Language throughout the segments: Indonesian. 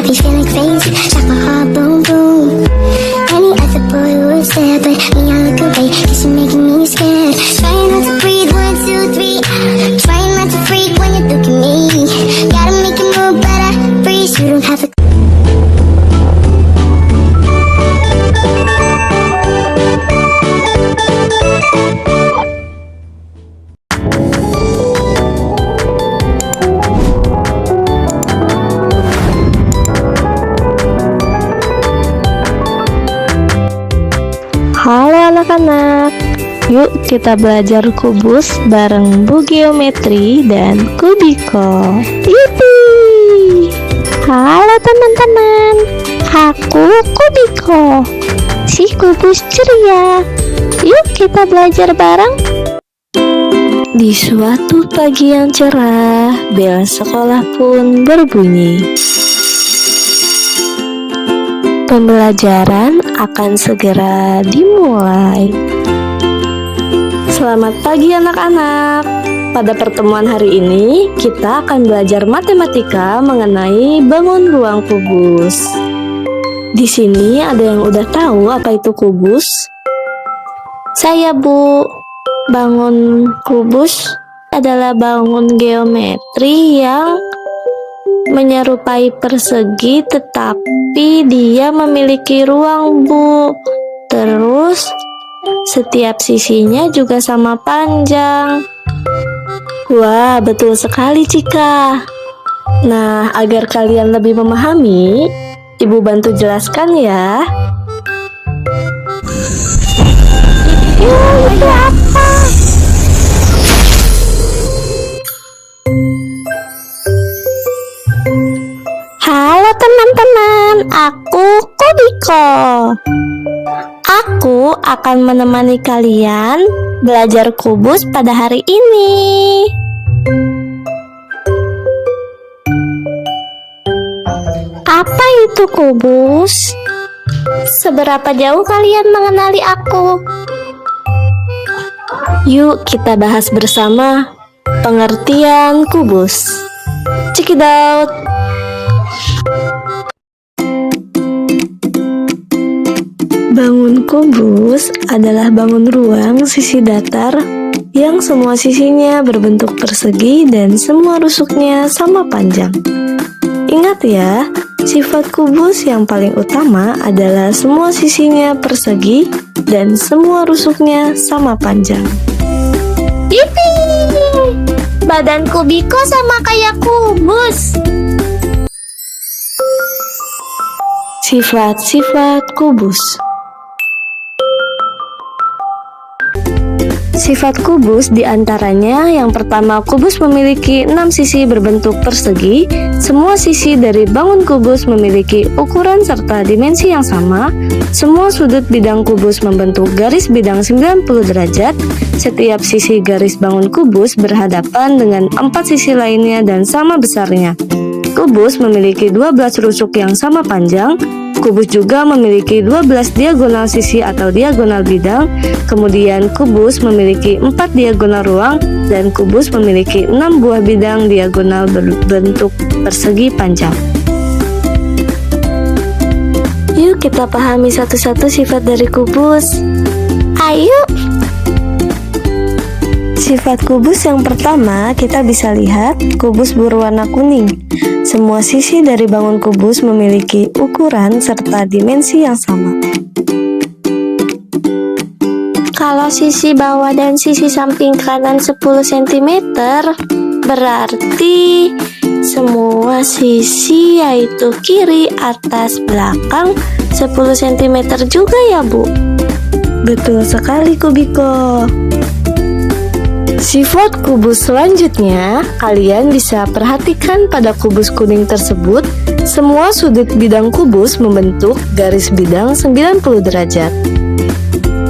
I be feeling crazy, like my heart boom boom. Any other boy would stare, but me I look away, cause you're making me scared. Trying not to breathe, 1, 2, 3. Trying not to freak when you look at me. Gotta make it move, but I freeze. You don't have to. Halo anak-anak, yuk kita belajar kubus bareng Bu Geometri dan Kubiko. Yippee! Halo teman-teman, aku Kubiko, si kubus ceria. Yuk kita belajar bareng. Di suatu pagi yang cerah, bel sekolah pun berbunyi. Pembelajaran akan segera dimulai. Selamat pagi anak-anak. Pada pertemuan hari ini, kita akan belajar matematika mengenai bangun ruang kubus. Di sini ada yang udah tahu apa itu kubus? Saya, Bu. Bangun kubus adalah bangun geometri yang menyerupai persegi, tetapi dia memiliki ruang, Bu. Terus setiap sisinya juga sama panjang. Wah, betul sekali, Cika. Nah, agar kalian lebih memahami, Ibu bantu jelaskan ya. Itu apa? Halo teman-teman, aku Kubiko. Aku akan menemani kalian belajar kubus pada hari ini. Apa itu kubus? Seberapa jauh kalian mengenali aku? Yuk kita bahas bersama pengertian kubus. Check it out. Bangun kubus adalah bangun ruang sisi datar yang semua sisinya berbentuk persegi dan semua rusuknya sama panjang. Ingat ya, sifat kubus yang paling utama adalah semua sisinya persegi dan semua rusuknya sama panjang. Yippee! Badan Kubiko sama kayak kubus. Sifat-sifat kubus. Sifat kubus diantaranya yang pertama, kubus memiliki 6 sisi berbentuk persegi. Semua sisi dari bangun kubus memiliki ukuran serta dimensi yang sama. Semua sudut bidang kubus membentuk garis bidang 90 derajat. Setiap sisi garis bangun kubus berhadapan dengan 4 sisi lainnya dan sama besarnya. Kubus memiliki 12 rusuk yang sama panjang. Kubus juga memiliki 12 diagonal sisi atau diagonal bidang. Kemudian kubus memiliki 4 diagonal ruang dan kubus memiliki 6 buah bidang diagonal berbentuk persegi panjang. Yuk kita pahami satu-satu sifat dari kubus. Ayo. Sifat kubus yang pertama, kita bisa lihat kubus berwarna kuning. Semua sisi dari bangun kubus memiliki ukuran serta dimensi yang sama. Kalau sisi bawah dan sisi samping kanan 10 cm, berarti semua sisi yaitu kiri, atas, belakang 10 cm juga ya, Bu? Betul sekali, Kubiko. Sifat kubus selanjutnya, kalian bisa perhatikan pada kubus kuning tersebut, semua sudut bidang kubus membentuk garis bidang 90 derajat.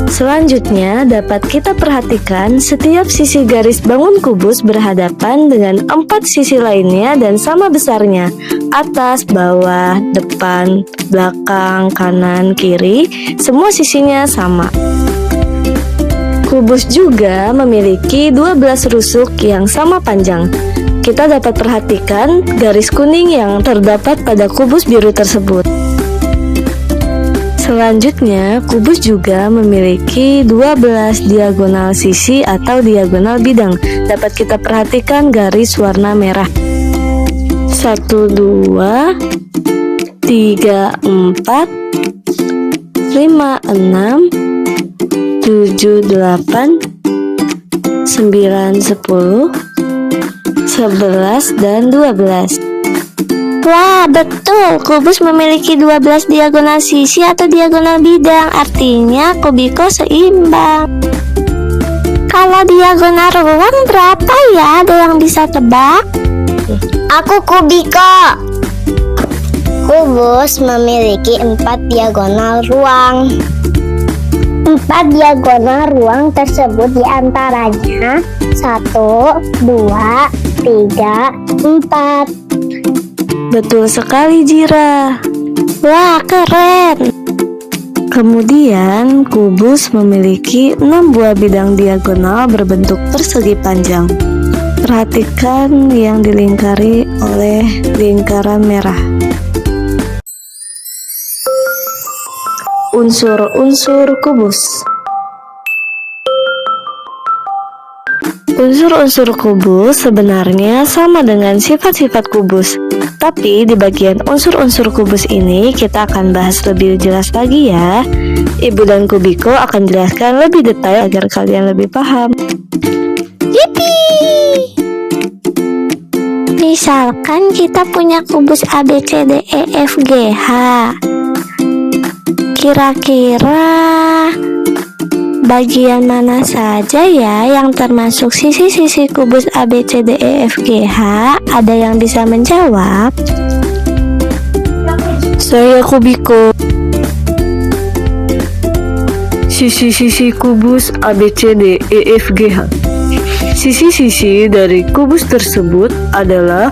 Selanjutnya, dapat kita perhatikan setiap sisi garis bangun kubus berhadapan dengan 4 sisi lainnya dan sama besarnya, atas, bawah, depan, belakang, kanan, kiri, semua sisinya sama. Kubus juga memiliki 12 rusuk yang sama panjang. Kita dapat perhatikan garis kuning yang terdapat pada kubus biru tersebut. Selanjutnya, kubus juga memiliki 12 diagonal sisi atau diagonal bidang. Dapat kita perhatikan garis warna merah. 1, 2, 3, 4, 5, 6, 7, 8, 9, 10, 11, dan 12. Wah, betul. Kubus memiliki 12 diagonal sisi atau diagonal bidang. Artinya kubiko seimbang. Kalau diagonal ruang berapa ya? Ada yang bisa tebak? Aku kubiko. Kubus memiliki 4 diagonal ruang. 4 diagonal ruang tersebut diantaranya 1, 2, 3, 4. Betul sekali, Jira. Wah, keren. Kemudian, kubus memiliki 6 buah bidang diagonal berbentuk persegi panjang. Perhatikan yang dilingkari oleh lingkaran merah. Unsur-unsur kubus. Unsur-unsur kubus sebenarnya sama dengan sifat-sifat kubus. Tapi di bagian unsur-unsur kubus ini kita akan bahas lebih jelas lagi ya. Ibu dan Kubiko akan jelaskan lebih detail agar kalian lebih paham. Yippee! Misalkan kita punya kubus A, B, C, D, E, F, G, H. Kira-kira bagian mana saja ya yang termasuk sisi-sisi kubus A, B, C, D, E, F, G, H? Ada yang bisa menjawab? Saya Kubiko. Sisi-sisi kubus A, B, C, D, E, F, G, H. Sisi-sisi dari kubus tersebut adalah: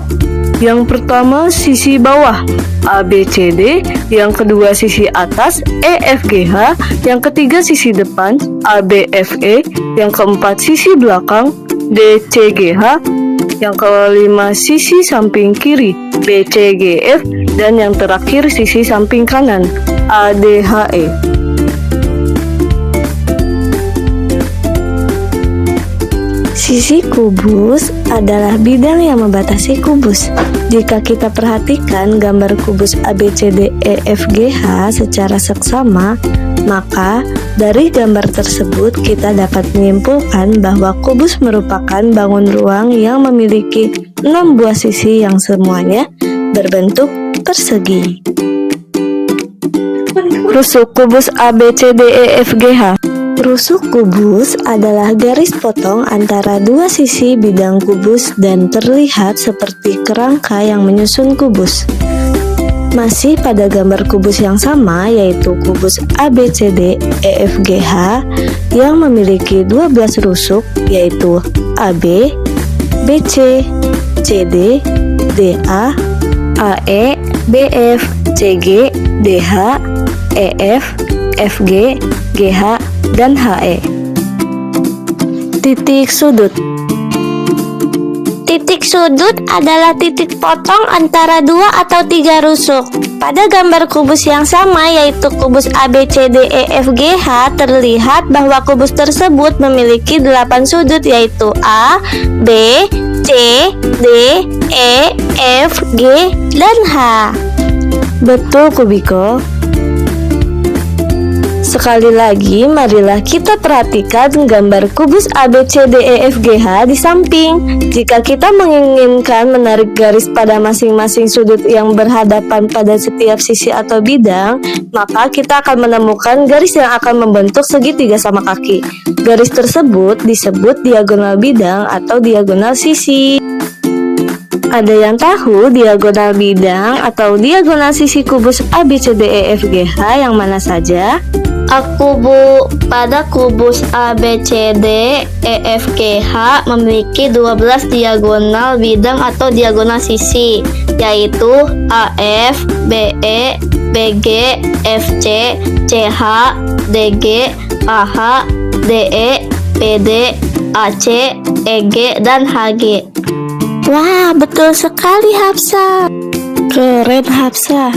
yang pertama sisi bawah A, B, C, D, yang kedua sisi atas E, F, G, H, yang ketiga sisi depan A, B, F, E, yang keempat sisi belakang D, C, G, H, yang kelima sisi samping kiri B, C, G, F, dan yang terakhir sisi samping kanan A, D, H, E. Sisi kubus adalah bidang yang membatasi kubus. Jika kita perhatikan gambar kubus A, B, C, D, E, F, G, H secara seksama, maka dari gambar tersebut kita dapat menyimpulkan bahwa kubus merupakan bangun ruang yang memiliki 6 buah sisi yang semuanya berbentuk persegi. Rusuk kubus A, B, C, D, E, F, G, H. Rusuk kubus adalah garis potong antara dua sisi bidang kubus dan terlihat seperti kerangka yang menyusun kubus. Masih pada gambar kubus yang sama, yaitu kubus A, B, C, D, E, F, G, H yang memiliki 12 rusuk, yaitu AB, BC, CD, DA, AE, BF, CG, DH, EF, FG, GH, dan HE. Titik sudut. Titik sudut adalah titik potong antara 2 atau 3 rusuk. Pada gambar kubus yang sama, yaitu kubus A, B, C, D, E, F, G, H, terlihat bahwa kubus tersebut memiliki 8 sudut, yaitu A, B, C, D, E, F, G, dan H. Betul, Kubiko. Sekali lagi, marilah kita perhatikan gambar kubus A, B, C, D, E, F, G, H di samping. Jika kita menginginkan menarik garis pada masing-masing sudut yang berhadapan pada setiap sisi atau bidang, maka kita akan menemukan garis yang akan membentuk segitiga sama kaki. Garis tersebut disebut diagonal bidang atau diagonal sisi. Ada yang tahu diagonal bidang atau diagonal sisi kubus A, B, C, D, E, F, G, H yang mana saja? Aku, Bu. Pada kubus A, B, C, D, E, F, G, H memiliki 12 diagonal bidang atau diagonal sisi, yaitu AF, BE, BG, FC, CH, DG, AH, DE, PD, AC, EG, dan HG. Wah, betul sekali Hafsa. Keren Hafsa.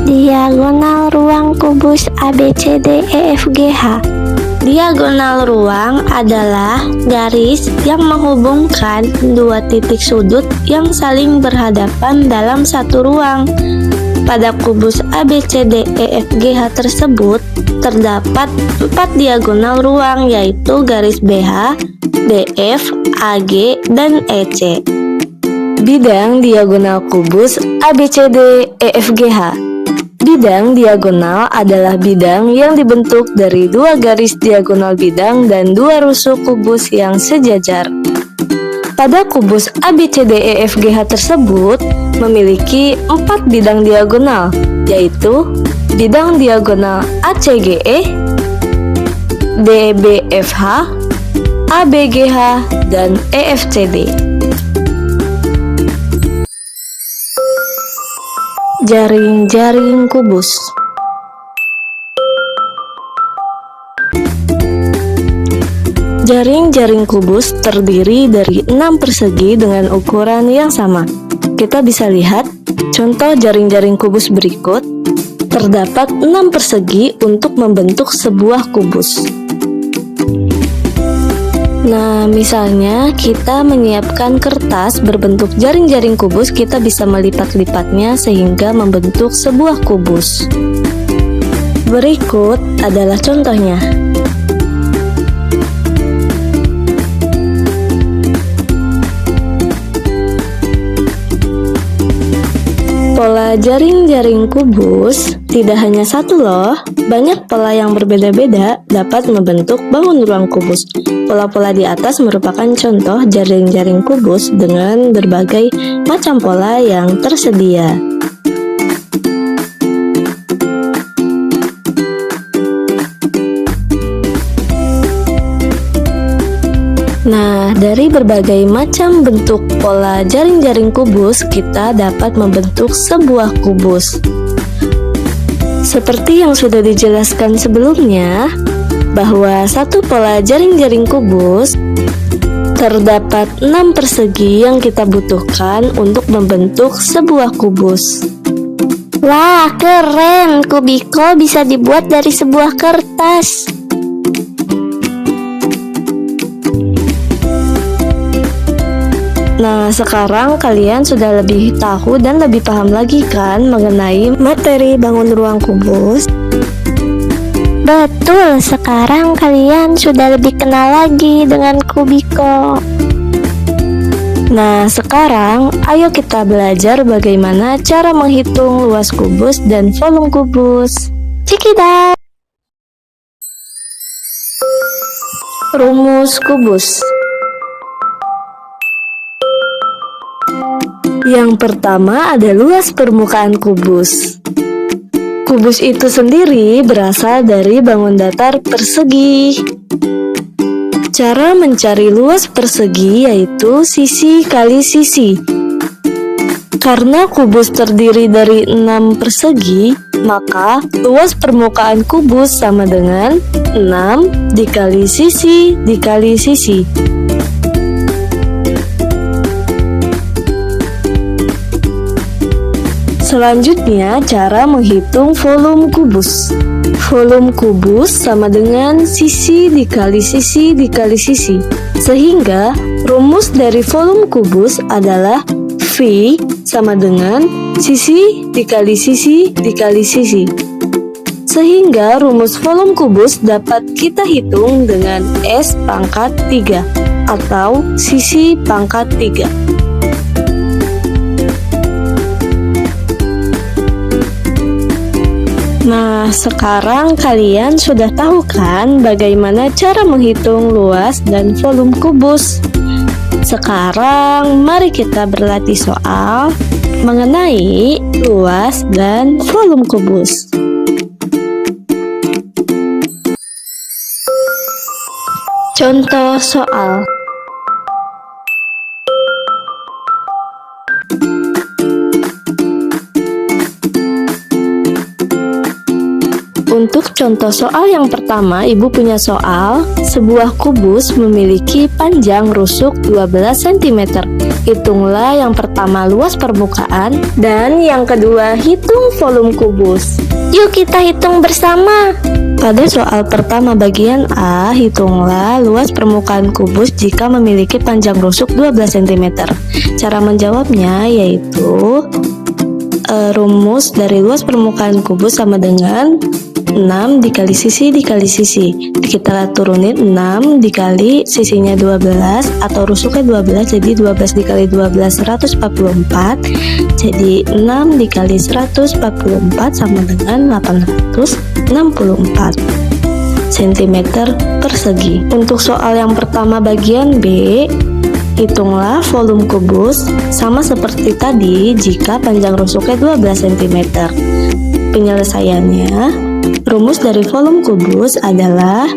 Diagonal ruang kubus ABCDEFGH. Diagonal ruang adalah garis yang menghubungkan dua titik sudut yang saling berhadapan dalam satu ruang. Pada kubus ABCDEFGH tersebut terdapat 4 diagonal ruang, yaitu garis BH, DF, AG, dan EC. Bidang diagonal kubus ABCDEFGH. Bidang diagonal adalah bidang yang dibentuk dari dua garis diagonal bidang dan dua rusuk kubus yang sejajar. Pada kubus ABCDEFGH tersebut memiliki 4 bidang diagonal, yaitu bidang diagonal ACGE, DBFH, ABGH, dan EFCD. Jaring-jaring kubus. Jaring-jaring kubus terdiri dari 6 persegi dengan ukuran yang sama. Kita bisa lihat contoh jaring-jaring kubus berikut. Terdapat 6 persegi untuk membentuk sebuah kubus. Nah, misalnya kita menyiapkan kertas berbentuk jaring-jaring kubus, kita bisa melipat-lipatnya sehingga membentuk sebuah kubus. Berikut adalah contohnya. Pola jaring-jaring kubus tidak hanya satu loh, banyak pola yang berbeda-beda dapat membentuk bangun ruang kubus. Pola-pola di atas merupakan contoh jaring-jaring kubus dengan berbagai macam pola yang tersedia. Nah, dari berbagai macam bentuk pola jaring-jaring kubus, kita dapat membentuk sebuah kubus. Seperti yang sudah dijelaskan sebelumnya, bahwa satu pola jaring-jaring kubus terdapat 6 persegi yang kita butuhkan untuk membentuk sebuah kubus. Wah, keren! Kubiko bisa dibuat dari sebuah kertas. Nah, sekarang kalian sudah lebih tahu dan lebih paham lagi kan mengenai materi bangun ruang kubus? Betul, sekarang kalian sudah lebih kenal lagi dengan kubiko. Nah, sekarang ayo kita belajar bagaimana cara menghitung luas kubus dan volume kubus. Check it out! Rumus kubus. Yang pertama ada luas permukaan kubus. Kubus itu sendiri berasal dari bangun datar persegi. Cara mencari luas persegi yaitu sisi kali sisi. Karena kubus terdiri dari 6 persegi, maka luas permukaan kubus sama dengan 6 dikali sisi dikali sisi. Selanjutnya, cara menghitung volume kubus. Volume kubus sama dengan sisi dikali sisi dikali sisi. Sehingga, rumus dari volume kubus adalah V sama dengan sisi dikali sisi dikali sisi. Sehingga, rumus volume kubus dapat kita hitung dengan S pangkat 3 atau sisi pangkat 3. Nah, sekarang kalian sudah tahu kan bagaimana cara menghitung luas dan volume kubus? Sekarang mari kita berlatih soal mengenai luas dan volume kubus. Contoh soal. Untuk Contoh soal yang pertama, Ibu punya soal, sebuah kubus memiliki panjang rusuk 12 cm. Hitunglah yang pertama luas permukaan, dan yang kedua hitung volume kubus. Yuk kita hitung bersama. Pada soal pertama bagian A, hitunglah luas permukaan kubus jika memiliki panjang rusuk 12 cm. Cara menjawabnya yaitu rumus dari luas permukaan kubus sama dengan 6 dikali sisi dikali sisi. Kita turunin 6 dikali sisinya 12 atau rusuknya 12, jadi 12 dikali 12 144. Jadi 6 dikali 144 sama dengan 864 cm persegi. Untuk soal yang pertama bagian B, hitunglah volume kubus sama seperti tadi jika panjang rusuknya 12 cm. Penyelesaiannya, rumus dari volume kubus adalah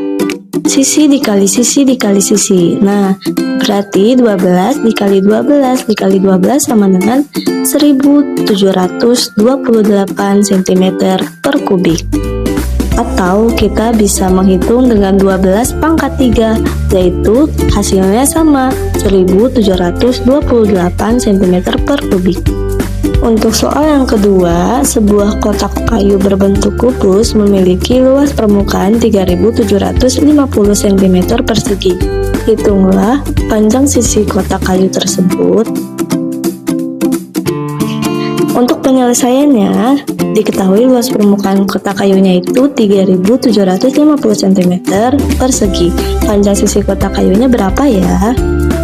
sisi dikali sisi dikali sisi. Nah, berarti 12 dikali 12 dikali 12 sama dengan 1728 cm per kubik. Atau kita bisa menghitung dengan 12 pangkat 3, yaitu hasilnya sama 1728 cm per kubik. Untuk soal yang kedua, sebuah kotak kayu berbentuk kubus memiliki luas permukaan 3750 cm persegi. Hitunglah panjang sisi kotak kayu tersebut. Untuk penyelesaiannya, diketahui luas permukaan kotak kayunya itu 3750 cm persegi. Panjang sisi kotak kayunya berapa ya?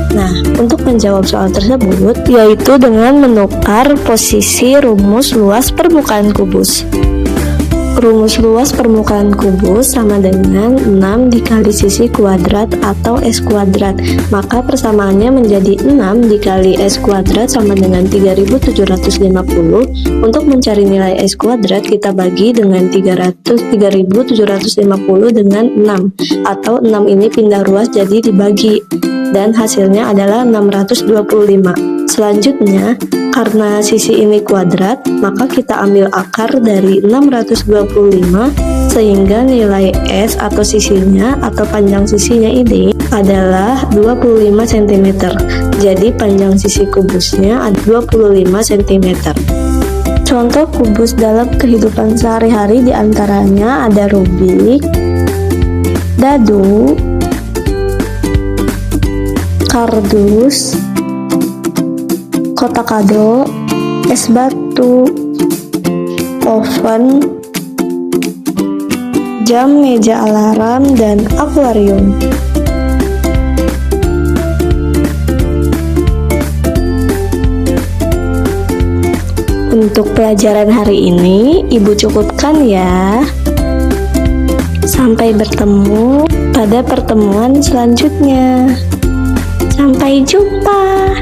Nah, untuk menjawab soal tersebut, yaitu dengan menukar posisi rumus luas permukaan kubus. Rumus luas permukaan kubus sama dengan 6 dikali sisi kuadrat atau S kuadrat. Maka persamaannya menjadi 6 dikali S kuadrat sama dengan 3750. Untuk mencari nilai S kuadrat, kita bagi dengan 3750 dengan 6. Atau 6 ini pindah ruas jadi dibagi. Dan hasilnya adalah 625. Selanjutnya, karena sisi ini kuadrat, maka kita ambil akar dari 625 sehingga nilai S atau sisinya atau panjang sisinya ini adalah 25 cm. Jadi panjang sisi kubusnya ada 25 cm. Contoh kubus dalam kehidupan sehari-hari diantaranya ada rubik, dadu, kardus, kotak kado, es batu, oven, jam, meja alarm, dan akuarium. Untuk pelajaran hari ini, Ibu cukupkan ya. Sampai bertemu pada pertemuan selanjutnya. Sampai jumpa.